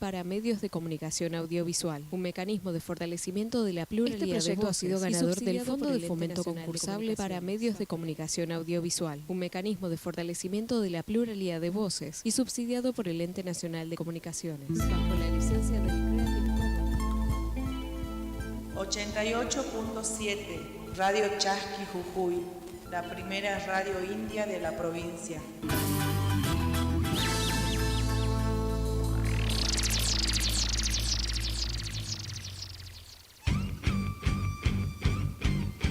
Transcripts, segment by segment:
para medios de comunicación audiovisual, un mecanismo de fortalecimiento de la pluralidad de voces. Este proyecto ha sido ganador del Fondo de Fomento Concursable para Medios de Comunicación Audiovisual, un mecanismo de fortalecimiento de la pluralidad de voces y subsidiado por el Ente Nacional de Comunicaciones, bajo la licencia del Creative Commons. 88.7 Radio Chasqui Jujuy, la primera radio india de la provincia.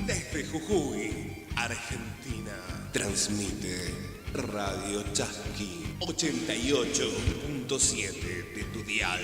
Desde Jujuy, Argentina, transmite Radio Chasqui 88.7 de tu dial.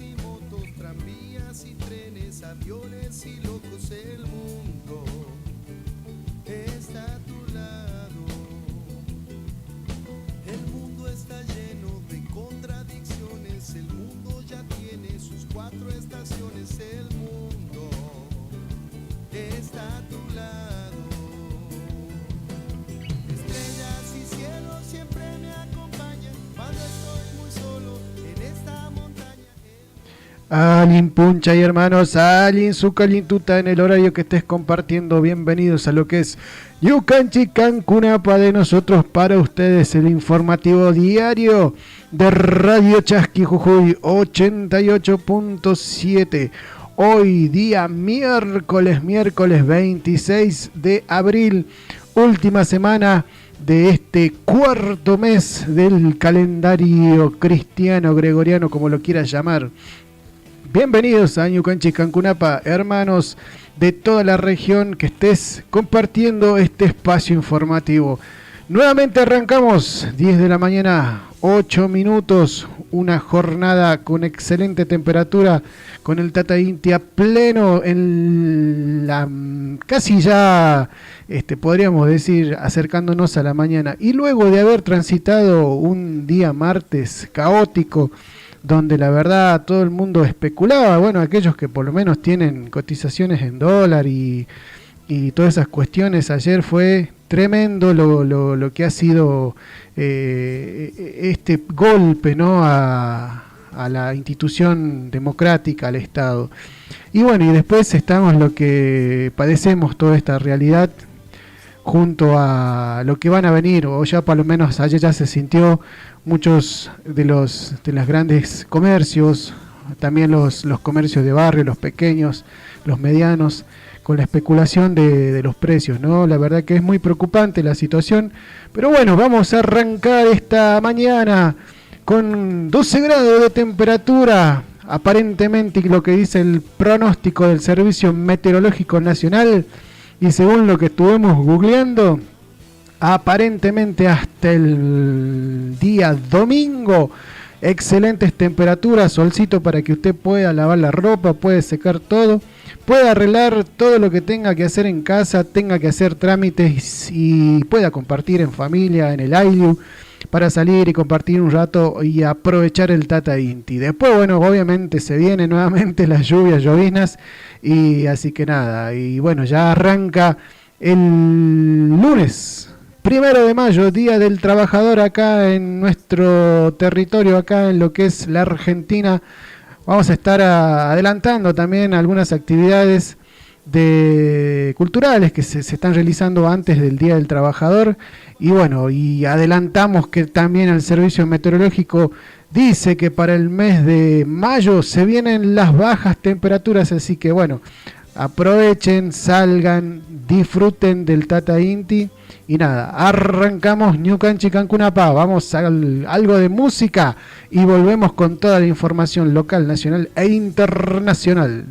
y motos, tranvías y trenes, aviones y locos, el mundo está a tu lado. El mundo está lleno de contradicciones, el mundo ya tiene sus 4 estaciones, el mundo está a tu lado. Estrellas y cielos siempre me acompañan cuando estoy muy solo en esta montaña. Alin Puncha y hermanos, Alin su calintuta en el horario que estés compartiendo. Bienvenidos a lo que es Yucanchi Cancunapa de nosotros para ustedes, el informativo diario de Radio Chasqui Jujuy 88.7. Hoy día miércoles 26 de abril, última semana de este cuarto mes del calendario cristiano, gregoriano, como lo quieras llamar. Bienvenidos a Ñucanchi Cancunapa, hermanos de toda la región, que estés compartiendo este espacio informativo. Nuevamente arrancamos, 10 de la mañana, 8 minutos, una jornada con excelente temperatura, con el Tata Inti a pleno en la casi ya, podríamos decir, acercándonos a la mañana. Y luego de haber transitado un día martes caótico, donde la verdad todo el mundo especulaba, bueno, aquellos que por lo menos tienen cotizaciones en dólar y todas esas cuestiones, ayer fue tremendo lo que ha sido este golpe, ¿no?, a la institución democrática, al Estado. Y bueno, y después estamos lo que padecemos toda esta realidad junto a lo que van a venir, o ya por lo menos ayer ya se sintió muchos de los grandes comercios, también los comercios de barrio, los pequeños, los medianos, con la especulación de los precios, ¿no? La verdad que es muy preocupante la situación, pero bueno, vamos a arrancar esta mañana con 12 grados de temperatura, aparentemente lo que dice el pronóstico del Servicio Meteorológico Nacional, y según lo que estuvimos googleando, aparentemente hasta el día domingo, excelentes temperaturas, solcito para que usted pueda lavar la ropa, puede secar todo, pueda arreglar todo lo que tenga que hacer en casa, tenga que hacer trámites y pueda compartir en familia, en el Ailu, para salir y compartir un rato y aprovechar el Tata Inti. Después, bueno, obviamente se vienen nuevamente las lluvias, lloviznas, y así que nada, y bueno, ya arranca el lunes 1 de mayo, Día del Trabajador, acá en nuestro territorio, acá en lo que es la Argentina. Vamos a estar adelantando también algunas actividades culturales que se están realizando antes del Día del Trabajador. Y bueno, y adelantamos que también el Servicio Meteorológico dice que para el mes de mayo se vienen las bajas temperaturas, así que bueno, aprovechen, salgan, disfruten del Tata Inti. Y nada, arrancamos Ñucanchi Cancunapa, vamos a algo de música y volvemos con toda la información local, nacional e internacional.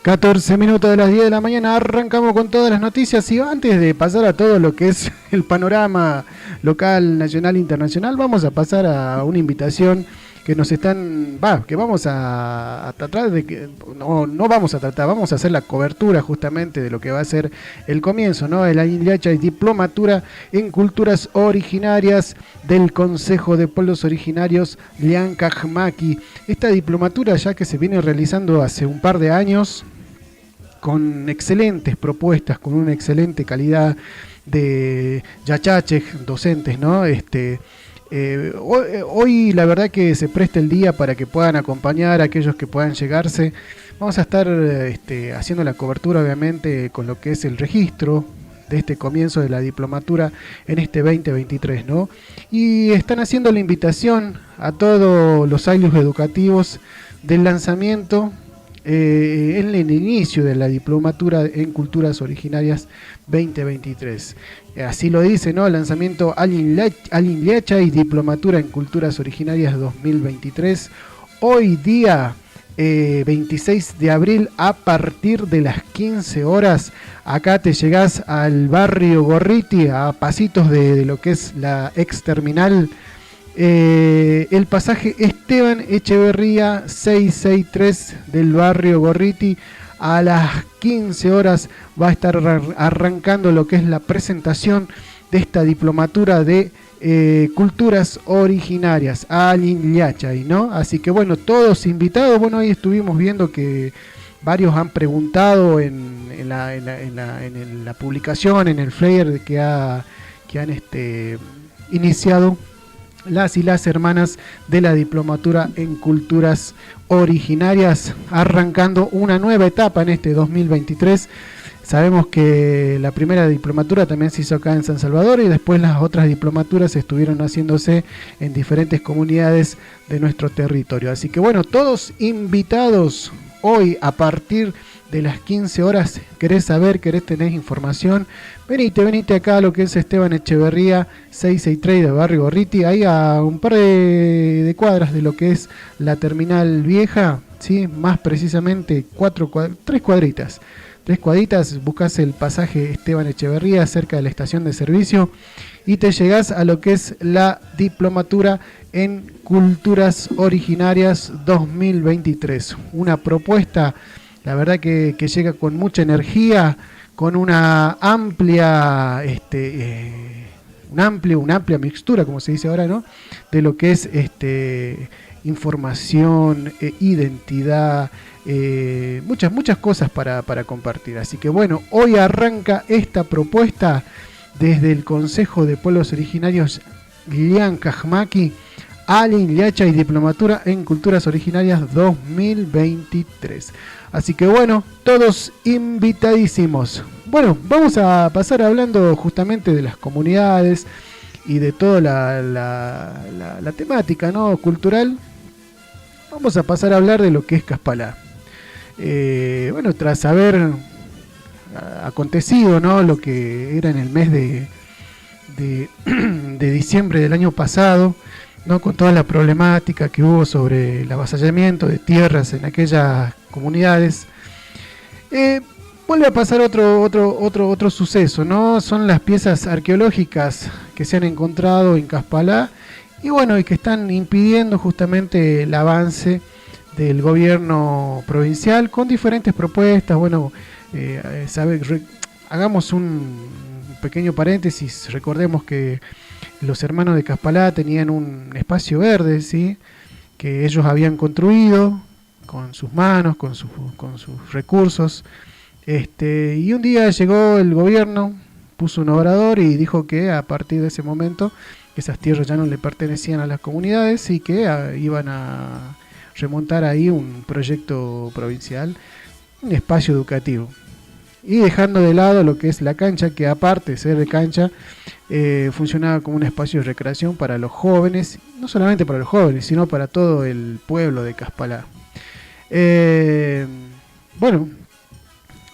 14 minutos de las 10 de la mañana, arrancamos con todas las noticias y antes de pasar a todo lo que es el panorama local, nacional e internacional, vamos a pasar a una invitación que nos están, que vamos a tratar de que, no vamos a tratar, vamos a hacer la cobertura justamente de lo que va a ser el comienzo, ¿no? El Alinliacha y Diplomatura en Culturas Originarias del Consejo de Pueblos Originarios Llantecmaqui. Esta diplomatura ya que se viene realizando hace un par de años, con excelentes propuestas, con una excelente calidad de yachaches, docentes, ¿no? Hoy la verdad que se presta el día para que puedan acompañar a aquellos que puedan llegarse. Vamos a estar haciendo la cobertura obviamente con lo que es el registro de este comienzo de la diplomatura en este 2023, ¿no? Y están haciendo la invitación a todos los años educativos del lanzamiento en el inicio de la diplomatura en Culturas Originarias 2023. Así lo dice, ¿no? El lanzamiento Alinliacha y Diplomatura en Culturas Originarias 2023. Hoy día 26 de abril a partir de las 15 horas. Acá te llegás al barrio Gorriti, a pasitos de lo que es la ex terminal. El pasaje Esteban Echeverría 663 del barrio Gorriti. A las 15 horas va a estar arrancando lo que es la presentación de esta diplomatura de culturas originarias, Alinliacha, ¿no? Así que bueno, todos invitados. Bueno, ahí estuvimos viendo que varios han preguntado en la publicación, en el flyer que han iniciado las y las hermanas de la diplomatura en culturas originarias, arrancando una nueva etapa en este 2023. Sabemos que la primera diplomatura también se hizo acá en San Salvador y después las otras diplomaturas estuvieron haciéndose en diferentes comunidades de nuestro territorio. Así que bueno, todos invitados hoy a partir de las 15 horas. ¿Querés saber? ¿Querés tener información? Venite acá a lo que es Esteban Echeverría 663 de Barrio Gorriti, ahí a un par de cuadras de lo que es la terminal vieja, ¿sí? Más precisamente 3 cuadritas. 3 cuadritas, buscas el pasaje Esteban Echeverría cerca de la estación de servicio y te llegás a lo que es la diplomatura en Culturas Originarias 2023. Una propuesta, la verdad que llega con mucha energía, con una amplia una amplia mixtura, como se dice ahora, ¿no? De lo que es información, identidad, muchas cosas para compartir. Así que bueno, hoy arranca esta propuesta desde el Consejo de Pueblos Originarios Llantecmaqui, Alinliacha y Diplomatura en Culturas Originarias 2023. Así que bueno, todos invitadísimos. Bueno, vamos a pasar hablando justamente de las comunidades y de toda la temática, ¿no? Cultural. Vamos a pasar a hablar de lo que es Caspalá. Bueno, tras haber acontecido, ¿no? Lo que era en el mes de diciembre del año pasado, ¿no? Con toda la problemática que hubo sobre el avasallamiento de tierras en aquellas comunidades, vuelve a pasar otro suceso, ¿no? Son las piezas arqueológicas que se han encontrado en Caspalá y bueno, y que están impidiendo justamente el avance del gobierno provincial con diferentes propuestas. Bueno, hagamos un pequeño paréntesis, recordemos que los hermanos de Caspalá tenían un espacio verde, ¿sí? Que ellos habían construido con sus manos, con sus recursos, y un día llegó el gobierno, puso un obrador y dijo que a partir de ese momento esas tierras ya no le pertenecían a las comunidades y que iban a remontar ahí un proyecto provincial, un espacio educativo, y dejando de lado lo que es la cancha, que aparte de ser de cancha, funcionaba como un espacio de recreación para los jóvenes, no solamente para los jóvenes, sino para todo el pueblo de Caspalá. Bueno,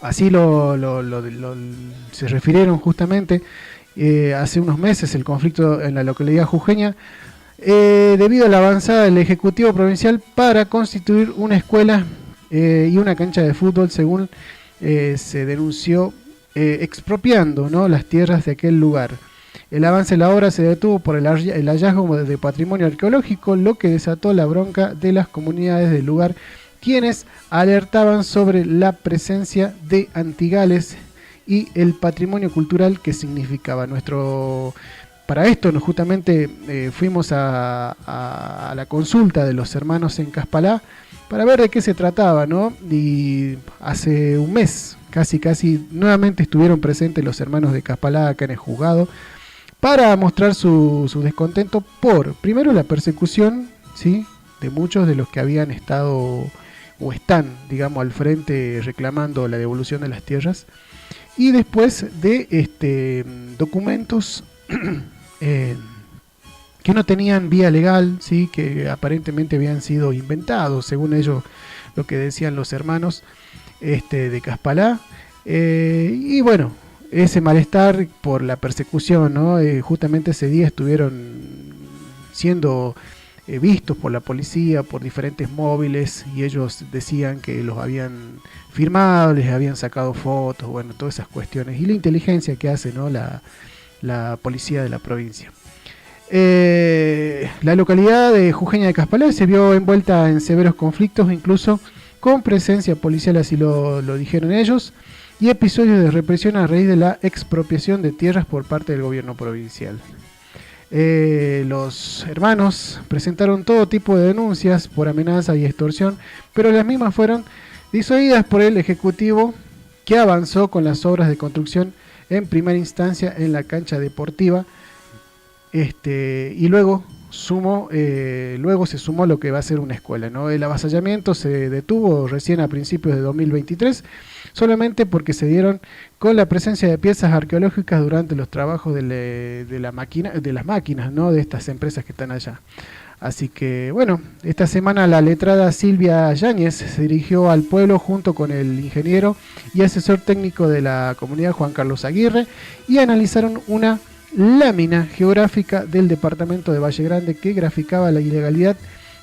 así se refirieron justamente hace unos meses el conflicto en la localidad jujeña, debido a la avanzada del Ejecutivo Provincial para constituir una escuela y una cancha de fútbol, según se denunció, expropiando, ¿no?, las tierras de aquel lugar. El avance de la obra se detuvo por el hallazgo de patrimonio arqueológico, lo que desató la bronca de las comunidades del lugar, quienes alertaban sobre la presencia de antigales y el patrimonio cultural que significaba. Para esto justamente fuimos a la consulta de los hermanos en Caspalá para ver de qué se trataba, ¿no? Y hace un mes, casi, nuevamente estuvieron presentes los hermanos de Caspalá acá en el juzgado para mostrar su descontento por, primero, la persecución, ¿sí?, de muchos de los que habían estado o están, digamos, al frente reclamando la devolución de las tierras, y después de documentos que no tenían vía legal, ¿sí?, que aparentemente habían sido inventados, según ellos, lo que decían los hermanos de Caspalá. Y bueno, ese malestar por la persecución, ¿no? Justamente ese día estuvieron siendo vistos por la policía, por diferentes móviles, y ellos decían que los habían firmado, les habían sacado fotos, bueno, todas esas cuestiones, y la inteligencia que hace, ¿no?, la policía de la provincia. La localidad de Jujeña de Caspalá se vio envuelta en severos conflictos, incluso con presencia policial, así lo dijeron ellos, y episodios de represión a raíz de la expropiación de tierras por parte del gobierno provincial. Los hermanos presentaron todo tipo de denuncias por amenaza y extorsión, pero las mismas fueron disuadidas por el Ejecutivo, que avanzó con las obras de construcción en primera instancia en la cancha deportiva, y luego se sumó lo que va a ser una escuela, ¿no? El avasallamiento se detuvo recién a principios de 2023, solamente porque se dieron con la presencia de piezas arqueológicas durante los trabajos de las máquinas, ¿no?, de estas empresas que están allá. Así que bueno, esta semana la letrada Silvia Yáñez se dirigió al pueblo junto con el ingeniero y asesor técnico de la comunidad, Juan Carlos Aguirre, y analizaron una lámina geográfica del departamento de Valle Grande que graficaba la ilegalidad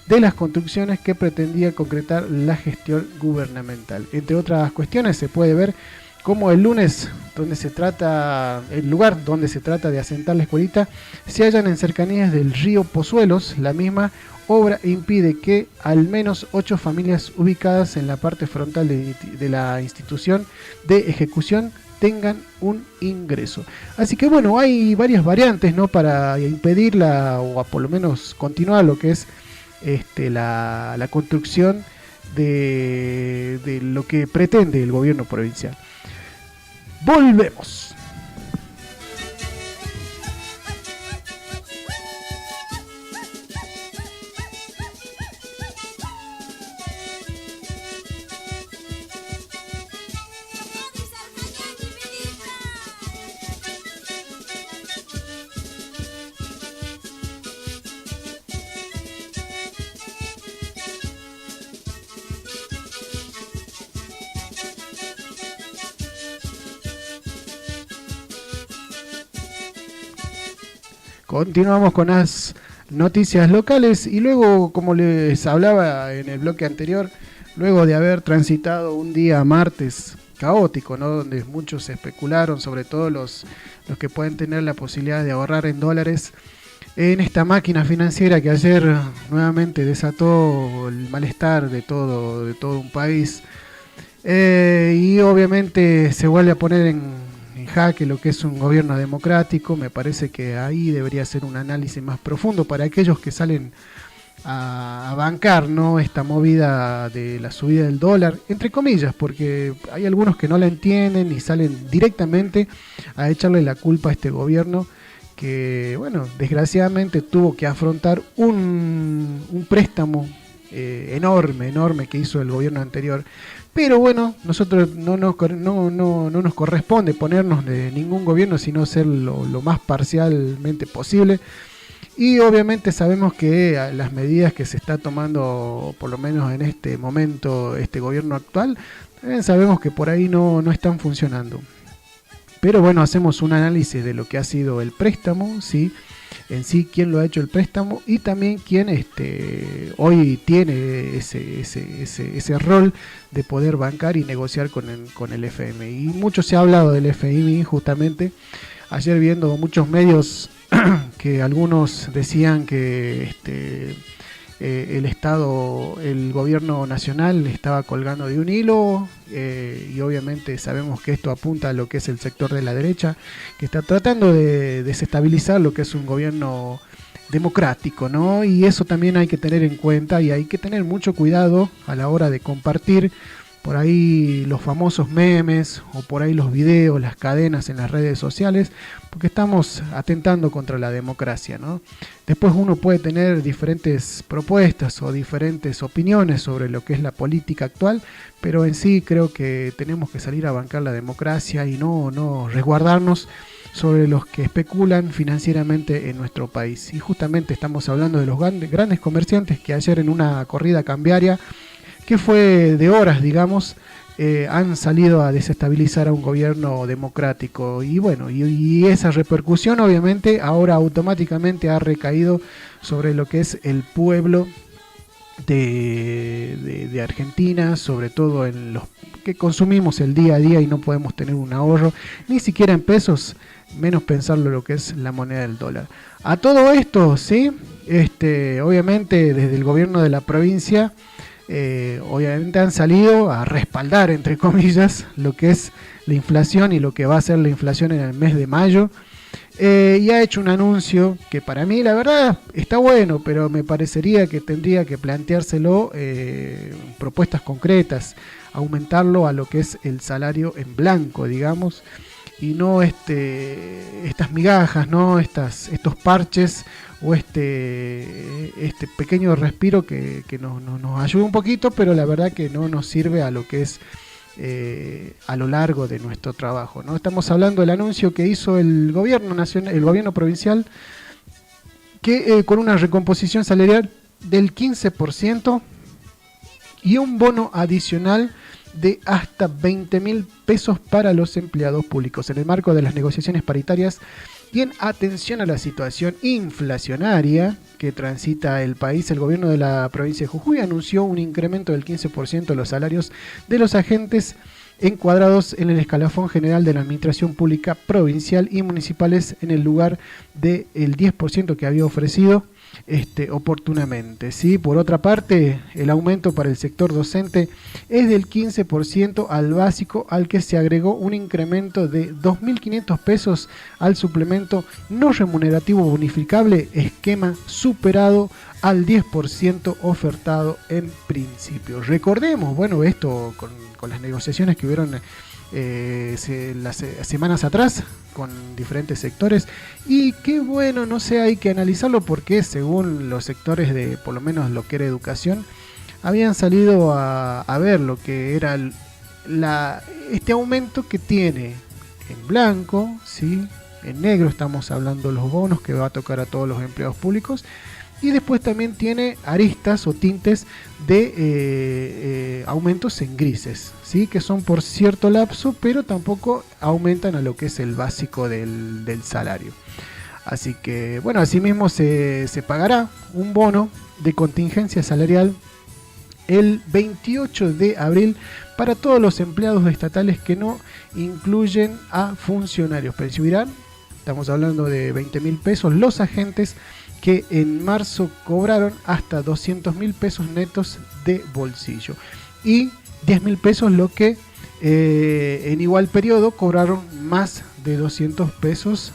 de las construcciones que pretendía concretar la gestión gubernamental. Entre otras cuestiones, se puede ver cómo el lugar donde se trata de asentar la escuelita se hallan en cercanías del río Pozuelos. La misma obra impide que al menos 8 familias ubicadas en la parte frontal de la institución de ejecución tengan un ingreso. Así que bueno, hay varias variantes, ¿no?, para impedirla o por lo menos continuar lo que es la construcción de lo que pretende el gobierno provincial. Volvemos. Continuamos con las noticias locales y luego, como les hablaba en el bloque anterior, luego de haber transitado un día martes caótico, ¿no?, donde muchos especularon, sobre todo los que pueden tener la posibilidad de ahorrar en dólares, en esta máquina financiera que ayer nuevamente desató el malestar de todo un país, y obviamente se vuelve a poner en jaque lo que es un gobierno democrático. Me parece que ahí debería ser un análisis más profundo para aquellos que salen a bancar, ¿no?, esta movida de la subida del dólar, entre comillas, porque hay algunos que no la entienden y salen directamente a echarle la culpa a este gobierno que, bueno, desgraciadamente tuvo que afrontar un préstamo enorme que hizo el gobierno anterior. Pero bueno, nosotros no nos corresponde ponernos de ningún gobierno, sino ser lo más parcialmente posible. Y obviamente sabemos que las medidas que se está tomando, por lo menos en este momento, este gobierno actual, sabemos que por ahí no están funcionando. Pero bueno, hacemos un análisis de lo que ha sido el préstamo, ¿sí? en sí quién lo ha hecho el préstamo y también quién hoy tiene ese rol de poder bancar y negociar con el FMI. Y mucho se ha hablado del FMI justamente. Ayer viendo muchos medios que algunos decían que el gobierno nacional estaba colgando de un hilo, y obviamente sabemos que esto apunta a lo que es el sector de la derecha, que está tratando de desestabilizar lo que es un gobierno democrático, ¿no? Y eso también hay que tener en cuenta y hay que tener mucho cuidado a la hora de compartir por ahí los famosos memes o por ahí los videos, las cadenas en las redes sociales, porque estamos atentando contra la democracia, ¿no? Después uno puede tener diferentes propuestas o diferentes opiniones sobre lo que es la política actual, pero en sí creo que tenemos que salir a bancar la democracia y no resguardarnos sobre los que especulan financieramente en nuestro país. Y justamente estamos hablando de los grandes comerciantes que ayer en una corrida cambiaria que fue de horas, digamos, han salido a desestabilizar a un gobierno democrático. Y bueno, y esa repercusión obviamente ahora automáticamente ha recaído sobre lo que es el pueblo de Argentina, sobre todo en los que consumimos el día a día y no podemos tener un ahorro, ni siquiera en pesos, menos pensarlo lo que es la moneda del dólar. A todo esto, sí, obviamente desde el gobierno de la provincia, obviamente han salido a respaldar, entre comillas, lo que es la inflación y lo que va a ser la inflación en el mes de mayo, y ha hecho un anuncio que para mí la verdad está bueno, pero me parecería que tendría que planteárselo propuestas concretas, aumentarlo a lo que es el salario en blanco, digamos, y no estas migajas, no estos parches o este pequeño respiro que nos ayuda un poquito, pero la verdad que no nos sirve a lo que es a lo largo de nuestro trabajo, ¿no? Estamos hablando del anuncio que hizo el gobierno nacional, el gobierno provincial, que con una recomposición salarial del 15% y un bono adicional de hasta 20.000 pesos para los empleados públicos. En el marco de las negociaciones paritarias y en atención a la situación inflacionaria que transita el país, el gobierno de la provincia de Jujuy anunció un incremento del 15% de los salarios de los agentes encuadrados en el escalafón general de la Administración Pública Provincial y Municipales en el lugar del 10% que había ofrecido oportunamente, ¿sí? Por otra parte, el aumento para el sector docente es del 15% al básico, al que se agregó un incremento de 2.500 pesos al suplemento no remunerativo bonificable, esquema superado al 10% ofertado en principio. Recordemos, bueno, esto con las negociaciones que hubieron las semanas atrás con diferentes sectores, y qué bueno, no sé, hay que analizarlo porque según los sectores de por lo menos lo que era educación habían salido a ver lo que era este aumento que tiene en blanco, ¿sí? En negro estamos hablando de los bonos que va a tocar a todos los empleados públicos, y después también tiene aristas o tintes de aumentos en grises, ¿sí? Que son por cierto lapso, pero tampoco aumentan a lo que es el básico del salario. Así que, bueno, asimismo se pagará un bono de contingencia salarial el 28 de abril para todos los empleados estatales que no incluyen a funcionarios. Percibirán, estamos hablando de 20.000 pesos, los agentes que en marzo cobraron hasta 200.000 pesos netos de bolsillo y 10.000 pesos lo que en igual periodo cobraron más de 200 pesos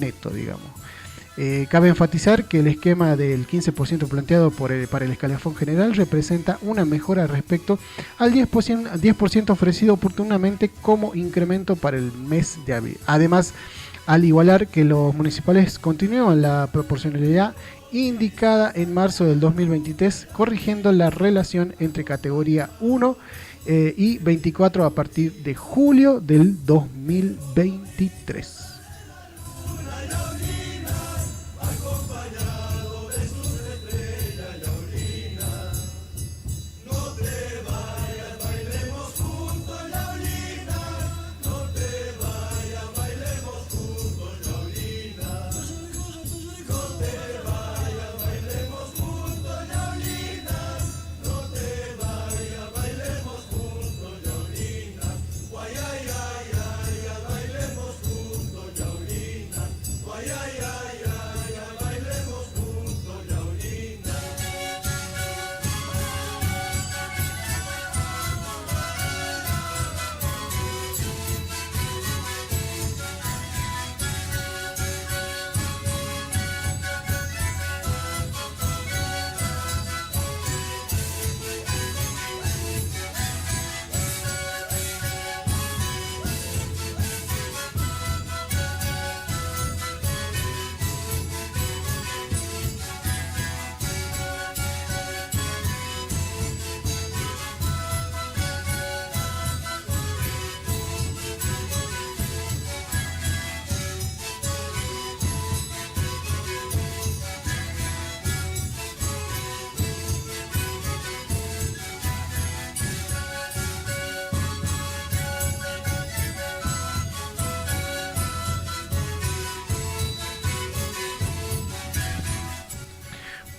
neto, digamos. Cabe enfatizar que el esquema del 15% planteado para el escalafón general representa una mejora respecto al 10% ofrecido oportunamente como incremento para el mes de abril. Además, al igualar que los municipales continúan la proporcionalidad indicada en marzo del 2023, corrigiendo la relación entre categoría 1 y 24 a partir de julio del 2023.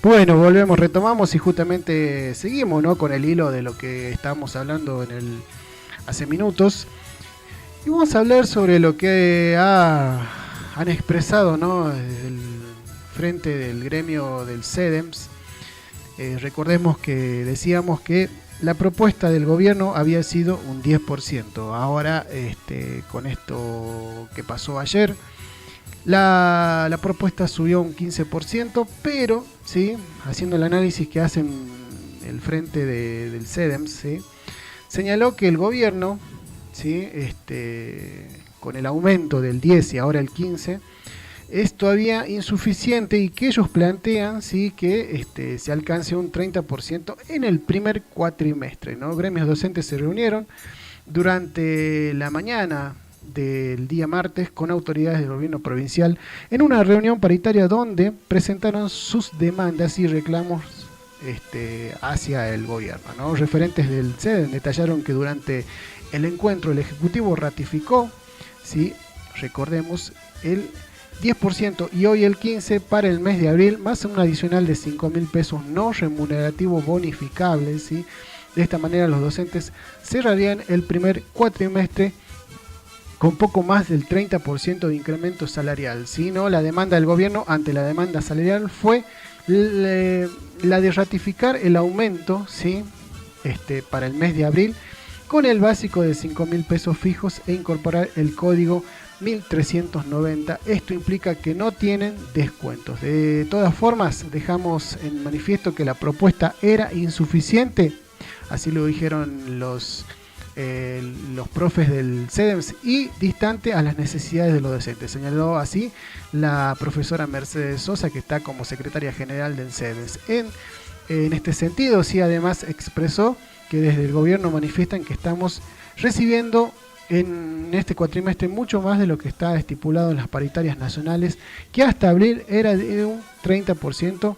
Bueno, volvemos, retomamos y justamente seguimos, ¿no?, con el hilo de lo que estábamos hablando hace minutos. Y vamos a hablar sobre lo que han expresado, ¿no?, el frente del gremio del CEDEMS. Recordemos que decíamos que la propuesta del gobierno había sido un 10%. Ahora, con esto que pasó ayer, la propuesta subió un 15%, pero ¿sí?, haciendo el análisis que hacen el frente del CEDEMS, ¿sí?, señaló que el gobierno, ¿sí?, con el aumento del 10 y ahora el 15, es todavía insuficiente y que ellos plantean, ¿sí?, que se alcance un 30% en el primer cuatrimestre, ¿no? Gremios docentes se reunieron durante la mañana del día martes con autoridades del gobierno provincial en una reunión paritaria donde presentaron sus demandas y reclamos hacia el gobierno, ¿no? Referentes del CEDEM detallaron que durante el encuentro el Ejecutivo ratificó, ¿sí?, recordemos, el 10% y hoy el 15% para el mes de abril, más un adicional de 5.000 pesos no remunerativo bonificable, ¿sí? De esta manera los docentes cerrarían el primer cuatrimestre con poco más del 30% de incremento salarial, ¿sí? ¿No? La demanda del gobierno ante la demanda salarial fue la de ratificar el aumento, ¿sí?, para el mes de abril con el básico de 5.000 pesos fijos e incorporar el código 1390. Esto implica que no tienen descuentos. De todas formas, dejamos en manifiesto que la propuesta era insuficiente, así lo dijeron los profes del CEDEMS, y distante a las necesidades de los docentes. Señaló así la profesora Mercedes Sosa, que está como secretaria general del CEDEMS. En este sentido, sí, además expresó que desde el gobierno manifiestan que estamos recibiendo en este cuatrimestre mucho más de lo que está estipulado en las paritarias nacionales, que hasta abril era de un 30%.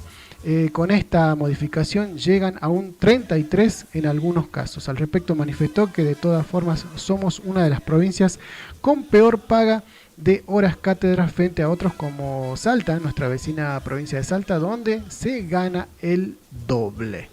Con esta modificación llegan a un 33% en algunos casos. Al respecto manifestó que de todas formas somos una de las provincias con peor paga de horas cátedras frente a otros como Salta, nuestra vecina provincia de Salta, donde se gana el doble.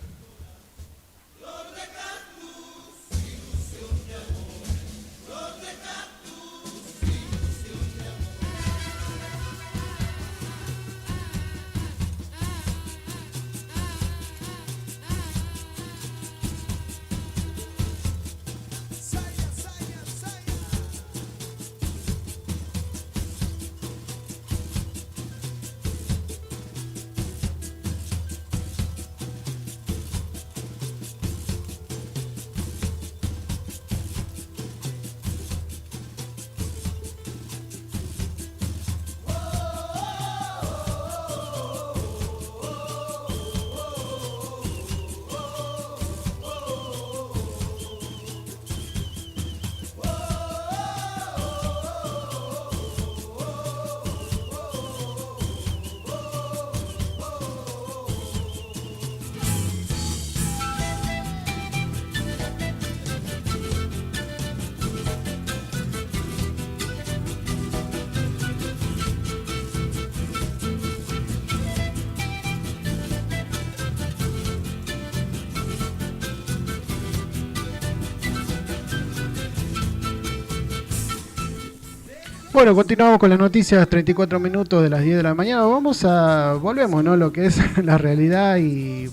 Bueno, continuamos con las noticias, 34 minutos de las 10 de la mañana. Volvemos, ¿no?, lo que es la realidad y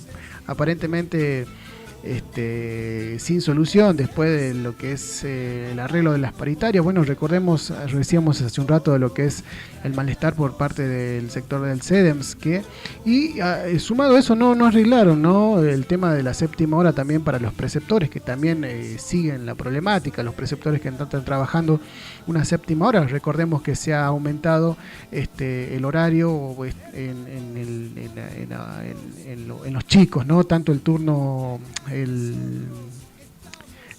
aparentemente sin solución después de lo que es el arreglo de las paritarias. Bueno, decíamos hace un rato de lo que es el malestar por parte del sector del CEDEMS, sumado a eso no arreglaron, ¿no?, el tema de la séptima hora también para los preceptores, que también siguen la problemática, los preceptores que están trabajando una séptima hora. Recordemos que se ha aumentado el horario en los chicos, ¿no?, tanto el turno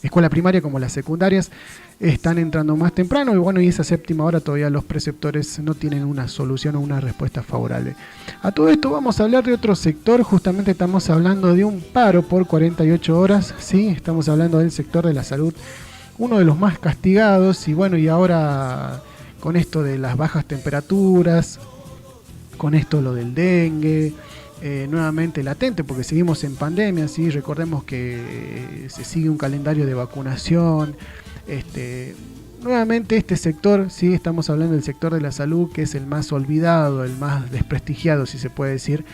escuela primaria como las secundarias están entrando más temprano, y bueno, y esa séptima hora todavía los preceptores no tienen una solución o una respuesta favorable. A todo esto vamos a hablar de otro sector. Justamente estamos hablando de un paro por 48 horas, ¿sí? Estamos hablando del sector de la salud, uno de los más castigados, y bueno, y ahora con esto de las bajas temperaturas, con esto lo del dengue, nuevamente latente, porque seguimos en pandemia, ¿sí? Recordemos que se sigue un calendario de vacunación. Nuevamente este sector, ¿sí? Estamos hablando del sector de la salud, que es el más olvidado, el más desprestigiado, si se puede decir.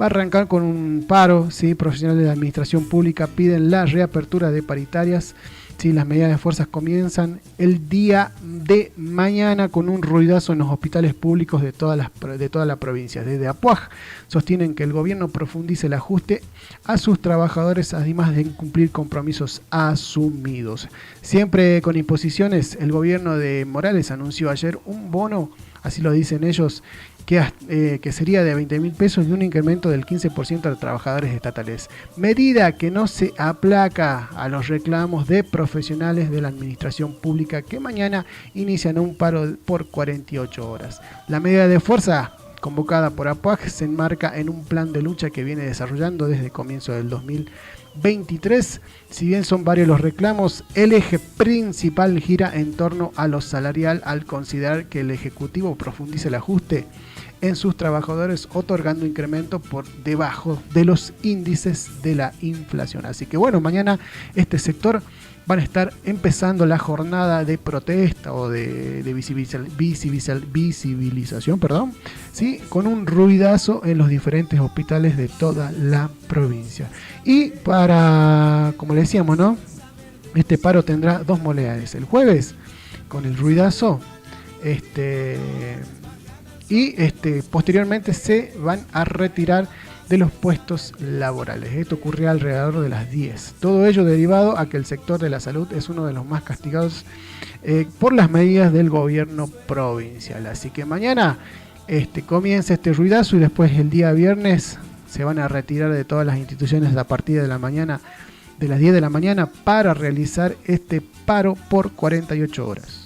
Va a arrancar con un paro, ¿sí? Profesionales de la administración pública piden la reapertura de paritarias. Sí, las medidas de fuerzas comienzan el día de mañana con un ruidazo en los hospitales públicos de toda la provincia. Desde Apuaj sostienen que el gobierno profundice el ajuste a sus trabajadores, además de incumplir compromisos asumidos. Siempre con imposiciones, el gobierno de Morales anunció ayer un bono, así lo dicen ellos, que sería de 20.000 pesos y un incremento del 15% a los trabajadores estatales. Medida que no se aplaca a los reclamos de profesionales de la administración pública que mañana inician un paro por 48 horas. La medida de fuerza convocada por APUAG se enmarca en un plan de lucha que viene desarrollando desde el comienzo del 2023. Si bien son varios los reclamos, el eje principal gira en torno a lo salarial al considerar que el Ejecutivo profundice el ajuste en sus trabajadores, otorgando incremento por debajo de los índices de la inflación. Así que bueno, mañana este sector van a estar empezando la jornada de protesta o de visibilización, ¿sí? Con un ruidazo en los diferentes hospitales de toda la provincia. Y para, como le decíamos, ¿no? Este paro tendrá dos modalidades. El jueves, con el ruidazo, posteriormente se van a retirar de los puestos laborales. Esto ocurrió alrededor de las 10. Todo ello derivado a que el sector de la salud es uno de los más castigados por las medidas del gobierno provincial. Así que mañana comienza este ruidazo y después el día viernes se van a retirar de todas las instituciones a partir de la mañana, de las 10 de la mañana, para realizar este paro por 48 horas.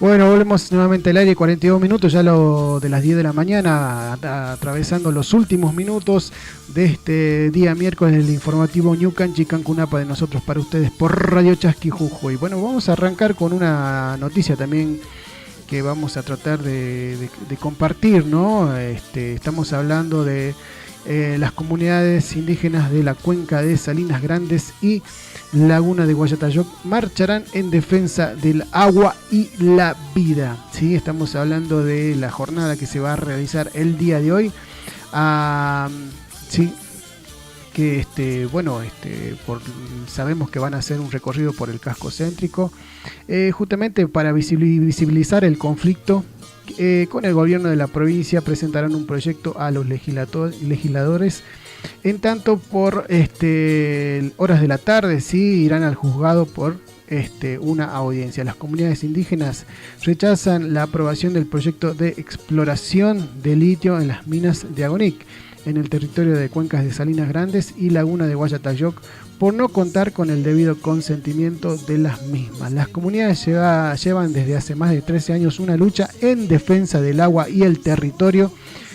Bueno, volvemos nuevamente al aire, 42 minutos, ya lo de las 10 de la mañana, atravesando los últimos minutos de este día miércoles del informativo New Canchi Cancunapa de nosotros para ustedes por Radio Chasqui Jujuy. Bueno, vamos a arrancar con una noticia también que vamos a tratar de compartir, ¿no? Estamos hablando de las comunidades indígenas de la cuenca de Salinas Grandes y Laguna de Guayatayoc marcharán en defensa del agua y la vida. ¿Sí? Estamos hablando de la jornada que se va a realizar el día de hoy. Sí, que sabemos que van a hacer un recorrido por el casco céntrico, justamente para visibilizar el conflicto. Con el gobierno de la provincia presentarán un proyecto a los legisladores. En tanto, por horas de la tarde, sí, irán al juzgado por una audiencia. Las comunidades indígenas rechazan la aprobación del proyecto de exploración de litio en las minas de Agonic, en el territorio de cuencas de Salinas Grandes y Laguna de Guayatayoc, por no contar con el debido consentimiento de las mismas. Las comunidades llevan desde hace más de 13 años una lucha en defensa del agua y el territorio,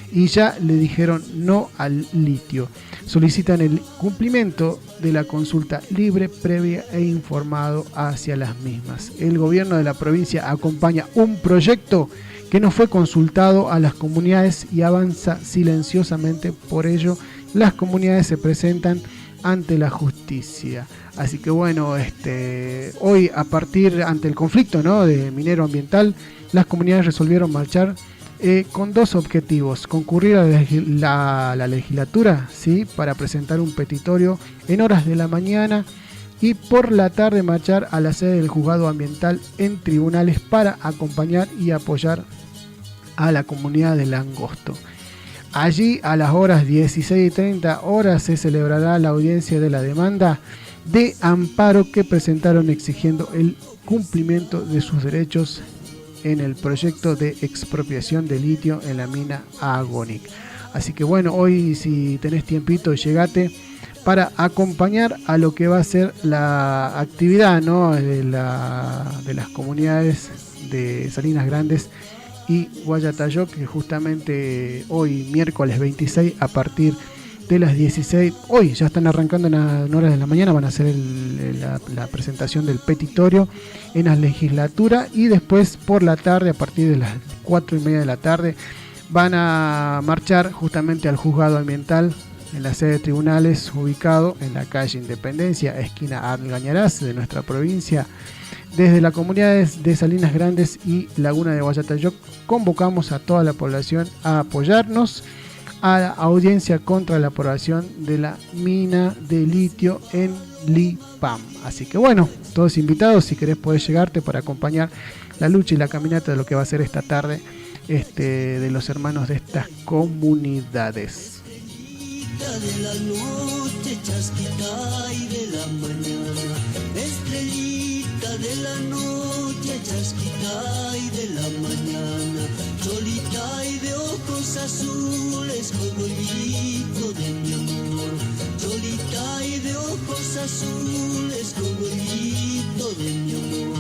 y ya le dijeron no al litio. Solicitan el cumplimiento de la consulta libre, previa e informado hacia las mismas. El gobierno de la provincia acompaña un proyecto que no fue consultado a las comunidades y avanza silenciosamente. Por ello, las comunidades se presentan ante la justicia. Así que bueno, hoy, ante el conflicto, ¿no?, de minero ambiental, las comunidades resolvieron marchar con dos objetivos: concurrir a la legislatura, ¿sí?, para presentar un petitorio en horas de la mañana, y por la tarde marchar a la sede del juzgado ambiental en tribunales para acompañar y apoyar a la comunidad de Langosto. Allí, a las horas 16:30 horas, se celebrará la audiencia de la demanda de amparo que presentaron exigiendo el cumplimiento de sus derechos en el proyecto de expropiación de litio en la mina Agonic. Así que bueno, hoy, si tenés tiempito, llegate para acompañar a lo que va a ser la actividad, ¿no?, de las comunidades de Salinas Grandes y Guayatayoc, que justamente hoy, miércoles 26, a partir de las 16, hoy ya están arrancando en horas de la mañana, van a hacer la presentación del petitorio en la legislatura, y después por la tarde, a partir de las 4:30 de la tarde, van a marchar justamente al juzgado ambiental en la sede de tribunales, ubicado en la calle Independencia, esquina Algañarás de nuestra provincia. Desde las comunidades de Salinas Grandes y Laguna de Guayatayoc convocamos a toda la población a apoyarnos a la audiencia contra la aprobación de la mina de litio en Lipam. Así que bueno, todos invitados. Si querés, podés llegarte para acompañar la lucha y la caminata de lo que va a ser esta tarde de los hermanos de estas comunidades. De la noche, chasquita y de la mañana, estrellita de la noche, chasquita y de la mañana, solita y de ojos azules, cogolito de mi amor, solita y de ojos azules, cogolito de mi amor.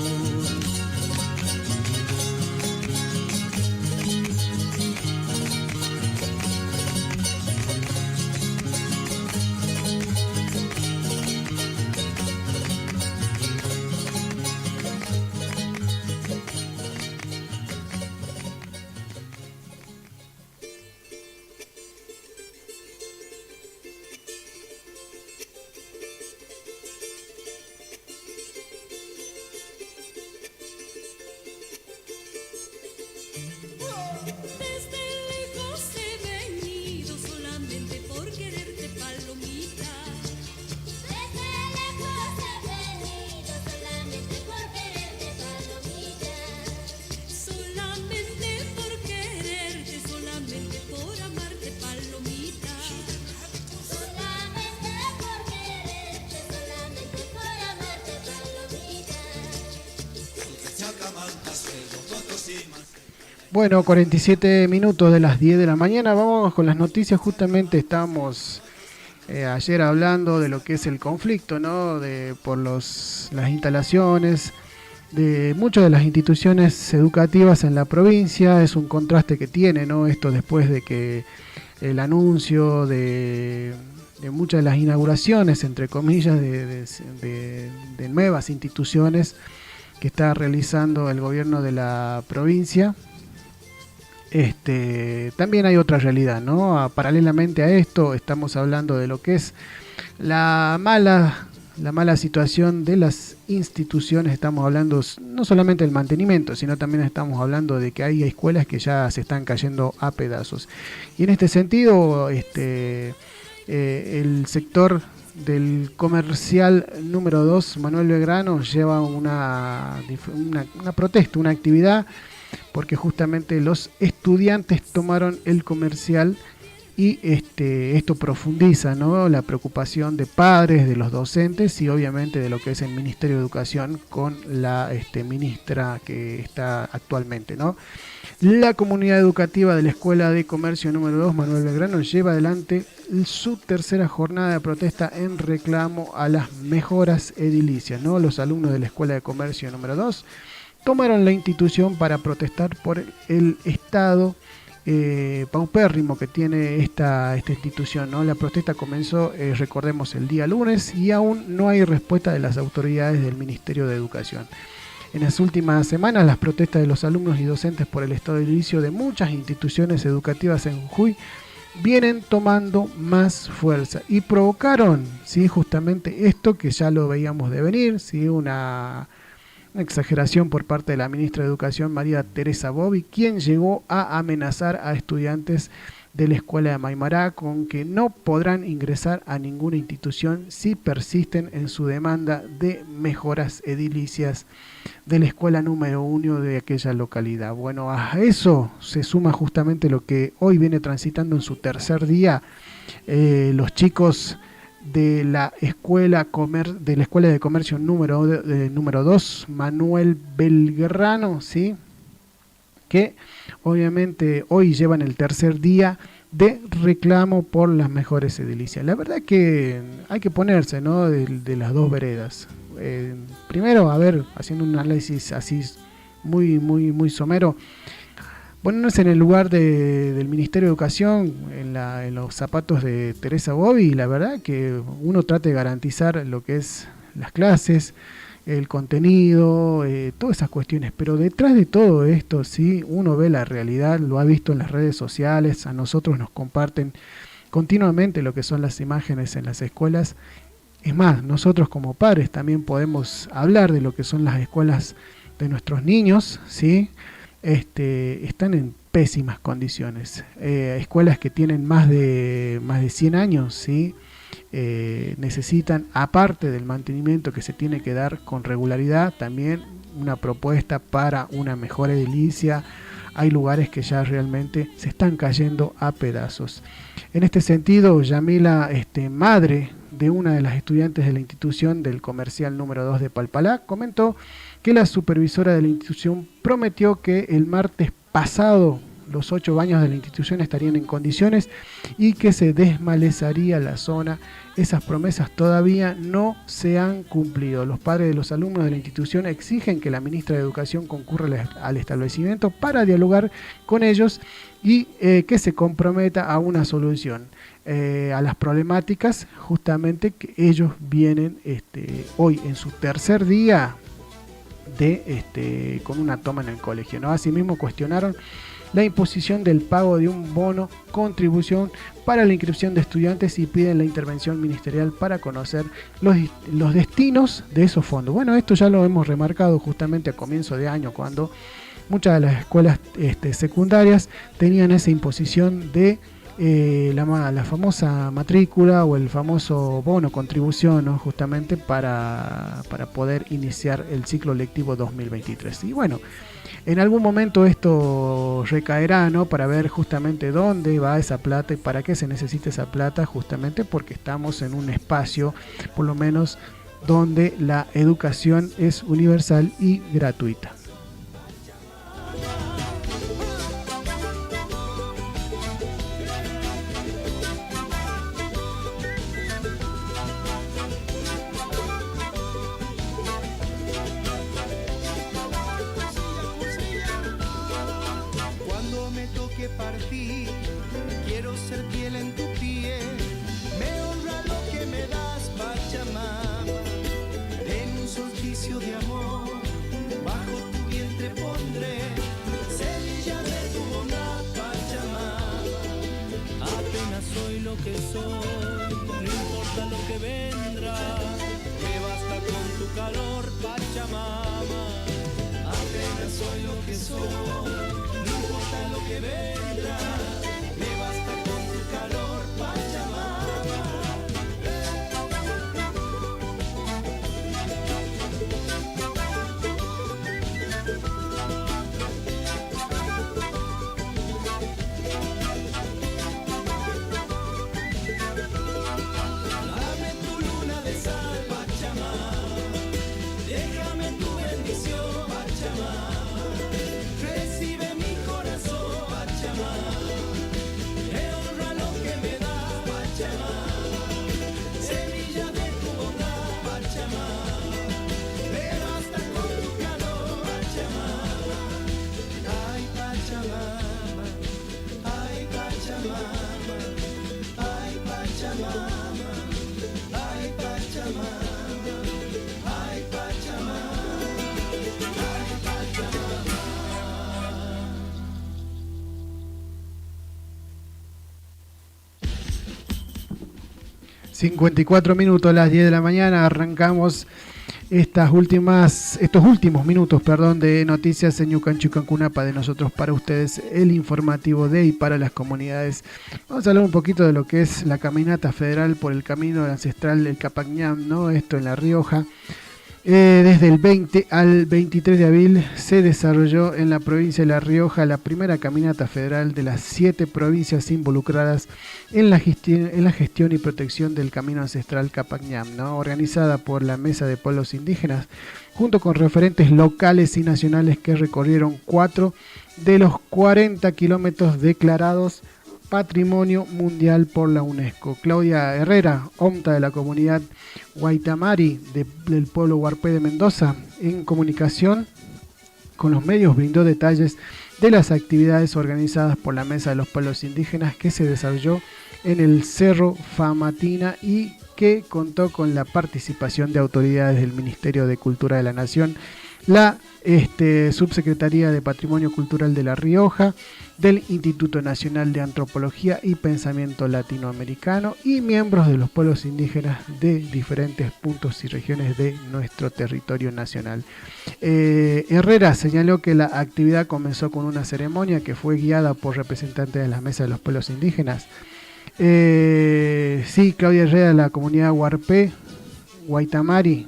Bueno, 47 minutos de las 10 de la mañana, vamos con las noticias. Justamente estábamos ayer hablando de lo que es el conflicto, ¿no?, por las instalaciones de muchas de las instituciones educativas en la provincia. Es un contraste que tiene, ¿no? Esto después de que el anuncio de muchas de las inauguraciones, entre comillas, de nuevas instituciones que está realizando el gobierno de la provincia. También hay otra realidad, ¿no? Paralelamente a esto estamos hablando de lo que es la mala situación de las instituciones. Estamos hablando no solamente del mantenimiento, sino también estamos hablando de que hay escuelas que ya se están cayendo a pedazos. Y en este sentido, el sector del comercial número 2, Manuel Belgrano, lleva una protesta, una actividad, porque justamente los estudiantes tomaron el comercial y esto profundiza, ¿no?, la preocupación de padres, de los docentes y obviamente de lo que es el Ministerio de Educación con la ministra que está actualmente, ¿no? La comunidad educativa de la Escuela de Comercio número 2, Manuel Belgrano, lleva adelante su tercera jornada de protesta en reclamo a las mejoras edilicias, ¿no? Los alumnos de la Escuela de Comercio número 2 tomaron la institución para protestar por el estado paupérrimo que tiene esta institución, ¿no? La protesta comenzó, recordemos, el día lunes y aún no hay respuesta de las autoridades del Ministerio de Educación. En las últimas semanas, las protestas de los alumnos y docentes por el estado edilicio de muchas instituciones educativas en Jujuy vienen tomando más fuerza y provocaron, ¿sí?, justamente esto que ya lo veíamos de venir, ¿sí?, una exageración por parte de la ministra de Educación, María Teresa Bobbi, quien llegó a amenazar a estudiantes de la escuela de Maimará con que no podrán ingresar a ninguna institución si persisten en su demanda de mejoras edilicias de la escuela número 1 de aquella localidad. Bueno, a eso se suma justamente lo que hoy viene transitando en su tercer día los chicos de la escuela de comercio número 2, Manuel Belgrano, ¿sí?, que obviamente hoy llevan el tercer día de reclamo por las mejores edilicias. La verdad que hay que ponerse, ¿no?, de las dos veredas. Primero, a ver, haciendo un análisis así muy somero, ponernos en el lugar del Ministerio de Educación, en los zapatos de Teresa Bobbi, y la verdad que uno trata de garantizar lo que es las clases, el contenido, todas esas cuestiones, pero detrás de todo esto, sí, uno ve la realidad, lo ha visto en las redes sociales, a nosotros nos comparten continuamente lo que son las imágenes en las escuelas. Es más, nosotros como padres también podemos hablar de lo que son las escuelas de nuestros niños, ¿sí? Están en pésimas condiciones. Escuelas que tienen más de 100 años, ¿sí? Necesitan, aparte del mantenimiento que se tiene que dar con regularidad, también una propuesta para una mejor edilicia. Hay lugares que ya realmente se están cayendo a pedazos. En este sentido, Yamila, madre de una de las estudiantes de la institución del comercial número 2 de Palpalá, comentó que la supervisora de la institución prometió que el martes pasado los 8 baños de la institución estarían en condiciones y que se desmalezaría la zona. Esas promesas todavía no se han cumplido. Los padres de los alumnos de la institución exigen que la ministra de Educación concurra al establecimiento para dialogar con ellos y que se comprometa a una solución a las problemáticas justamente que ellos vienen hoy en su tercer día con una toma en el colegio, ¿no? Asimismo cuestionaron la imposición del pago de un bono contribución para la inscripción de estudiantes y piden la intervención ministerial para conocer los destinos de esos fondos. Bueno, esto ya lo hemos remarcado justamente a comienzo de año, cuando muchas de las escuelas secundarias tenían esa imposición de la famosa matrícula o el famoso bono contribución, ¿no?, justamente para poder iniciar el ciclo lectivo 2023. Y bueno, en algún momento esto recaerá, ¿no?, para ver justamente dónde va esa plata y para qué se necesita esa plata, justamente porque estamos en un espacio, por lo menos, donde la educación es universal y gratuita. que partí, quiero ser piel en tu piel, me honra lo que me das, Pachamama, en un solsticio de amor, bajo tu vientre pondré semilla de tu bondad, Pachamama, apenas soy lo que soy, no importa lo que vendrá, me basta con tu calor, Pachamama, apenas soy lo que soy, no importa lo que vendrá, me basta con tu calor, Pachamama. Dame tu luna de sal, Pachamama, déjame tu bendición, Pachamama, recibe mi corazón, Pachamama, me honra lo que me das, Pachamama, semilla de tu bondad, Pachamama, me basta con tu calor, Pachamama, ay Pachamama, ay Pachamama, ay Pachamama, ay Pachamama, ay Pachamama, ay Pachamama. 54 minutos, las 10 de la mañana, arrancamos estos últimos minutos, de noticias en Ñucanchu Cancunapa, de nosotros para ustedes, el informativo de y para las comunidades. Vamos a hablar un poquito de lo que es la caminata federal por el camino ancestral del Capacñán, ¿no? Esto en La Rioja. Desde el 20 al 23 de abril se desarrolló en la provincia de La Rioja la primera caminata federal de las 7 provincias involucradas en la gestión y protección del camino ancestral Capacñán, ¿no? Organizada por la Mesa de Pueblos Indígenas, junto con referentes locales y nacionales que recorrieron 4 de los 40 kilómetros declarados Patrimonio Mundial por la UNESCO. Claudia Herrera, OMTA de la comunidad Guaitamari del pueblo Huarpé de Mendoza, en comunicación con los medios brindó detalles de las actividades organizadas por la Mesa de los Pueblos Indígenas que se desarrolló en el Cerro Famatina y que contó con la participación de autoridades del Ministerio de Cultura de la Nación, la Subsecretaría de Patrimonio Cultural de La Rioja, del Instituto Nacional de Antropología y Pensamiento Latinoamericano y miembros de los pueblos indígenas de diferentes puntos y regiones de nuestro territorio nacional. Herrera señaló que la actividad comenzó con una ceremonia que fue guiada por representantes de la Mesa de los Pueblos Indígenas. Claudia Herrera de la comunidad Huarpé, Guaitamari,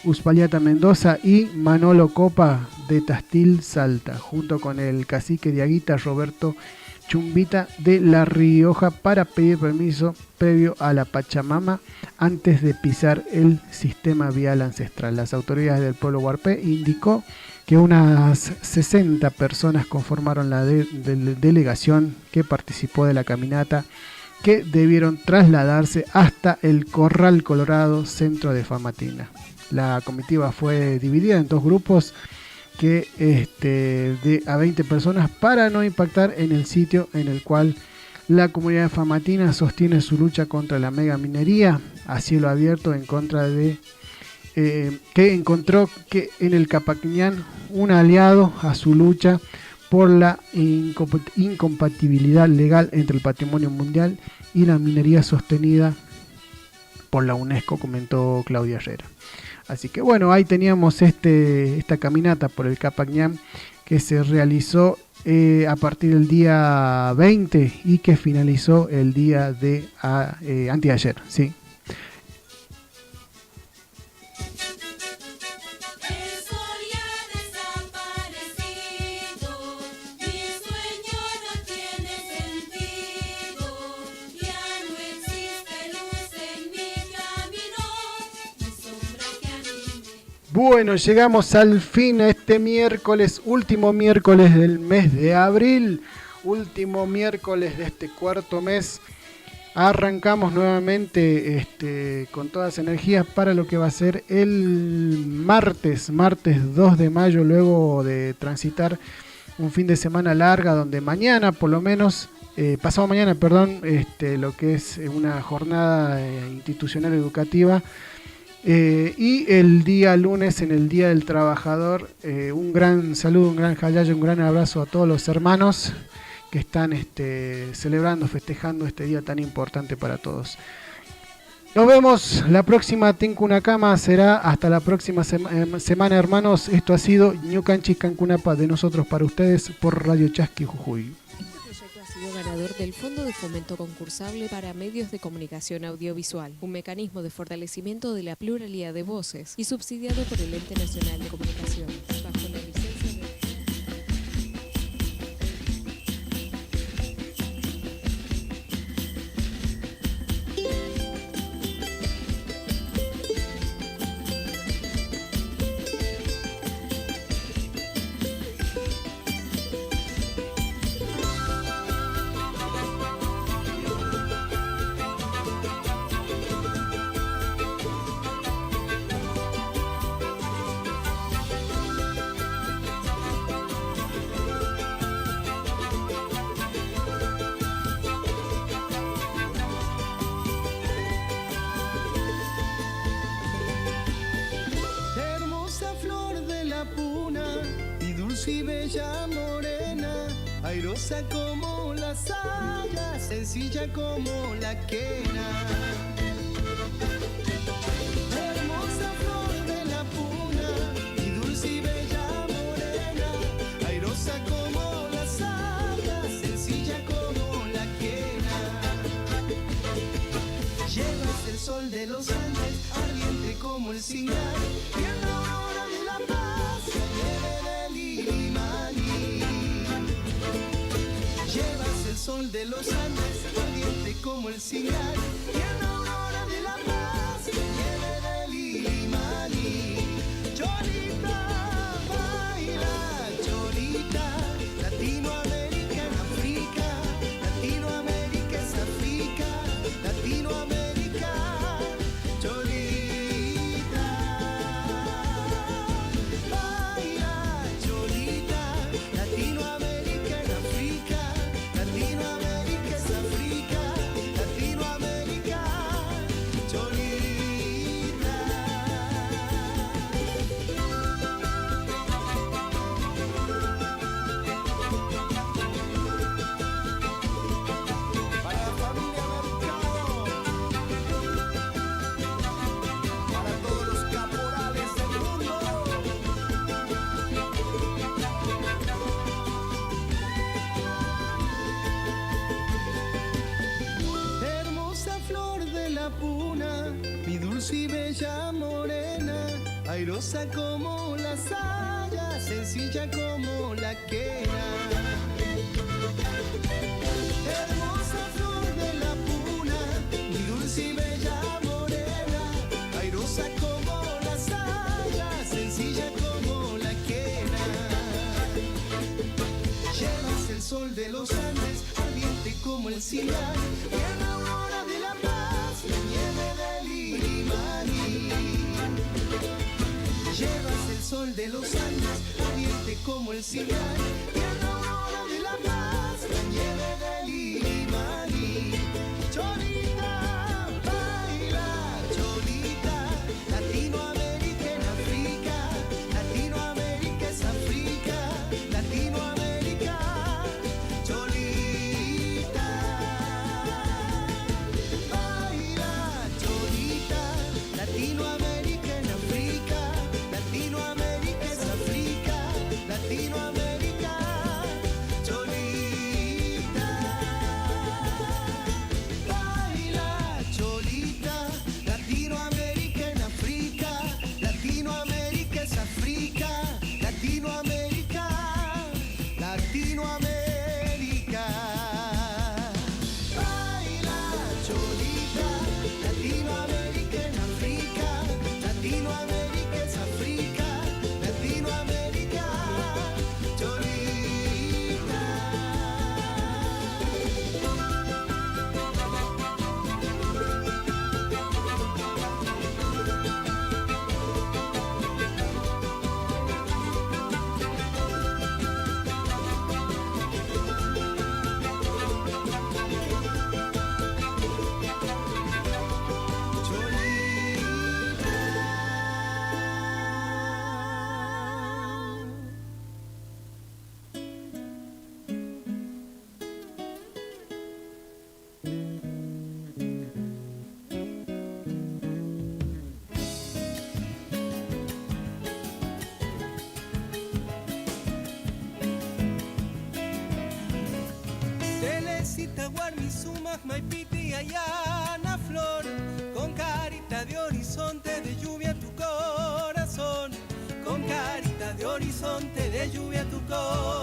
Uspallata Mendoza y Manolo Copa de Tastil Salta, junto con el cacique de Aguita Roberto Chumbita de La Rioja, para pedir permiso previo a la Pachamama antes de pisar el sistema vial ancestral. Las autoridades del pueblo Huarpé indicó que unas 60 personas conformaron la delegación que participó de la caminata, que debieron trasladarse hasta el Corral Colorado, centro de Famatina. La comitiva fue dividida en 2 grupos de a 20 personas para no impactar en el sitio en el cual la comunidad de Famatina sostiene su lucha contra la megaminería a cielo abierto, en contra de que encontró que en el Capacñán un aliado a su lucha por la incompatibilidad legal entre el patrimonio mundial y la minería sostenida por la UNESCO, comentó Claudia Herrera. Así que bueno, ahí teníamos esta caminata por el Capacñán que se realizó a partir del día 20 y que finalizó el día de anteayer, ¿sí? Bueno, llegamos al fin a este miércoles, último miércoles del mes de abril, último miércoles de este cuarto mes. Arrancamos nuevamente con todas las energías para lo que va a ser el martes 2 de mayo, luego de transitar un fin de semana larga donde mañana, por lo menos, pasado mañana, perdón, lo que es una jornada institucional educativa. Y el día lunes, en el Día del Trabajador, un gran saludo, un gran jayayo, un gran abrazo a todos los hermanos que están celebrando, festejando este día tan importante para todos. Nos vemos la próxima Tincunacama, será hasta la próxima semana, hermanos. Esto ha sido Ñucanchis Cancunapa, de nosotros para ustedes por Radio Chasqui Jujuy. Ganador del Fondo de Fomento Concursable para Medios de Comunicación Audiovisual, un mecanismo de fortalecimiento de la pluralidad de voces y subsidiado por el Ente Nacional de Comunicación, bajo la licencia de... y bella morena, airosa como la saya, sencilla como la quena. Hermosa flor de la puna, y dulce y bella morena, airosa como la saya, sencilla como la quena. Llevas el sol de los Andes, ardiente como el cingal, y en la hora de la paz se nieve del Ilimaní. Llevas el sol de los Andes, ardiente como el cingal, y en la hora de la paz se nieve del Ilimaní. Cholita, baila, cholita, Latinoamérica en África, Latinoamérica es África, Latinoamérica, cholita, baila, cholita, Latinoamérica en África, Latinoamérica es África, Latinoamérica, cholita. Para la familia Mercado, para todos los caporales del mundo. Hermosa flor de la puna, mi dulce y bella morena, airosa como la saya, sencilla como la quena. Hermosa flor de la puna, mi dulce y bella morena, airosa como la saya, sencilla como la quena. Llevas el sol de los Andes, ardiente como el cingal, y en la aurora de la paz, la nieve del Ilimaní. Llevas el sol de los Andes, ardiente como el cingal, y en la aurora de la paz, la nieve del Ilimaní. Cholita, baila, cholita, Latinoamérica en África, Latinoamérica es África, Latinoamérica, cholita, baila, cholita, Latinoamérica en África, Latinoamérica es África, Latinoamérica. Telecita, Guarmisumas, Maipiti, Ayana, Flor, con carita de horizonte de lluvia tu corazón, con carita de horizonte de lluvia tu corazón.